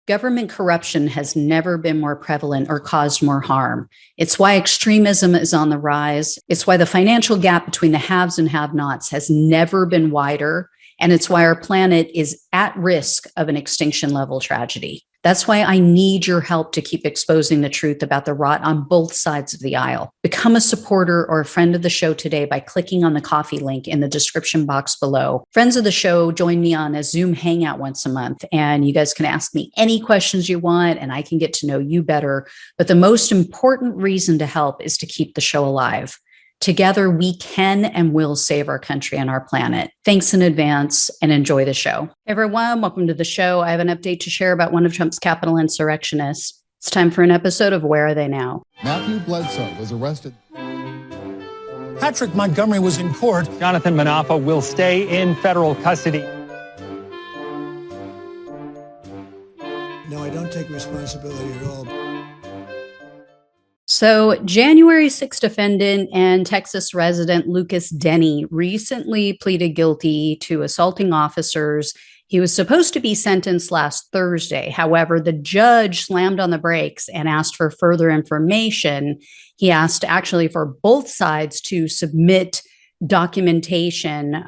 Government corruption has never been more prevalent or caused more harm. It's why extremism is on the rise. It's why the financial gap between the haves and have-nots has never been wider. And it's why our planet is at risk of an extinction level tragedy. That's why I need your help to keep exposing the truth about the rot on both sides of the aisle. Become a supporter or a friend of the show today by clicking on the coffee link in the description box below. Friends of the show join me on a Zoom hangout once a month, and you guys can ask me any questions you want, and I can get to know you better. But the most important reason to help is to keep the show alive. Together, we can and will save our country and our planet. Thanks in advance and enjoy the show. Hey everyone, welcome to the show. I have an update to share about one of Trump's Capitol insurrectionists. It's time for an episode of Where Are They Now? Matthew Bledsoe was arrested. Patrick Montgomery was in court. Jonathan Manapa will stay in federal custody. No, I don't take responsibility at all. So, January 6th defendant and Texas resident Lucas Denney recently pleaded guilty to assaulting officers. He was supposed to be sentenced last Thursday. However, the judge slammed on the brakes and asked for further information. He asked actually for both sides to submit documentation,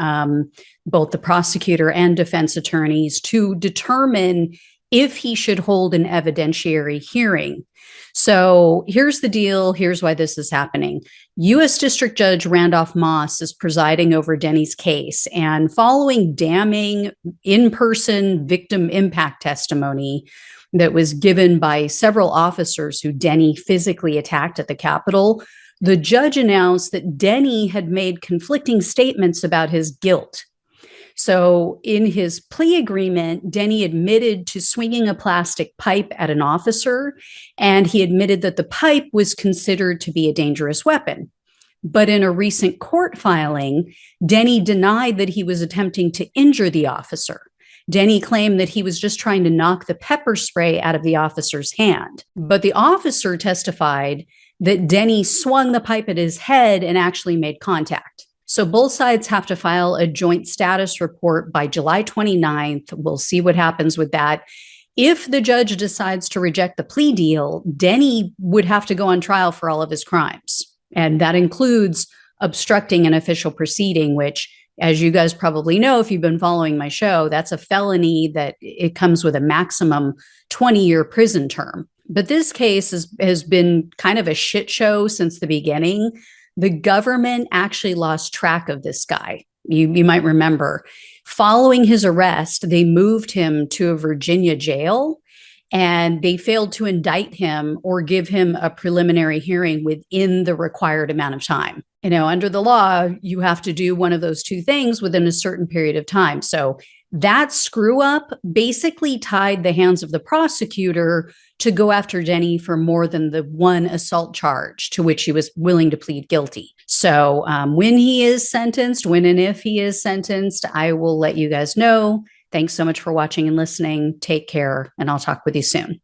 both the prosecutor and defense attorneys, to determine if he should hold an evidentiary hearing. So here's the deal. Here's why this is happening. U.S. District Judge Randolph Moss is presiding over Denney's case, and following damning in-person victim impact testimony that was given by several officers who Denney physically attacked at the Capitol, the judge announced that Denney had made conflicting statements about his guilt. So in his plea agreement, Denney admitted to swinging a plastic pipe at an officer, and he admitted that the pipe was considered to be a dangerous weapon. But in a recent court filing, Denney denied that he was attempting to injure the officer. Denney claimed that he was just trying to knock the pepper spray out of the officer's hand. But the officer testified that Denney swung the pipe at his head and actually made contact. So both sides have to file a joint status report by July 29th. We'll see what happens with that. If the judge decides to reject the plea deal, Denney would have to go on trial for all of his crimes. And that includes obstructing an official proceeding, which, as you guys probably know, if you've been following my show, that's a felony that it comes with a maximum 20-year prison term. But this case has been kind of a shit show since the beginning. The government actually lost track of this guy. You might remember. Following his arrest, they moved him to a Virginia jail, and they failed to indict him or give him a preliminary hearing within the required amount of time. You know, under the law, you have to do one of those two things within a certain period of time. So that screw up basically tied the hands of the prosecutor to go after Denney for more than the one assault charge to which he was willing to plead guilty. So when he is sentenced, when and if he is sentenced, I will let you guys know. Thanks so much for watching and listening. Take care, and I'll talk with you soon.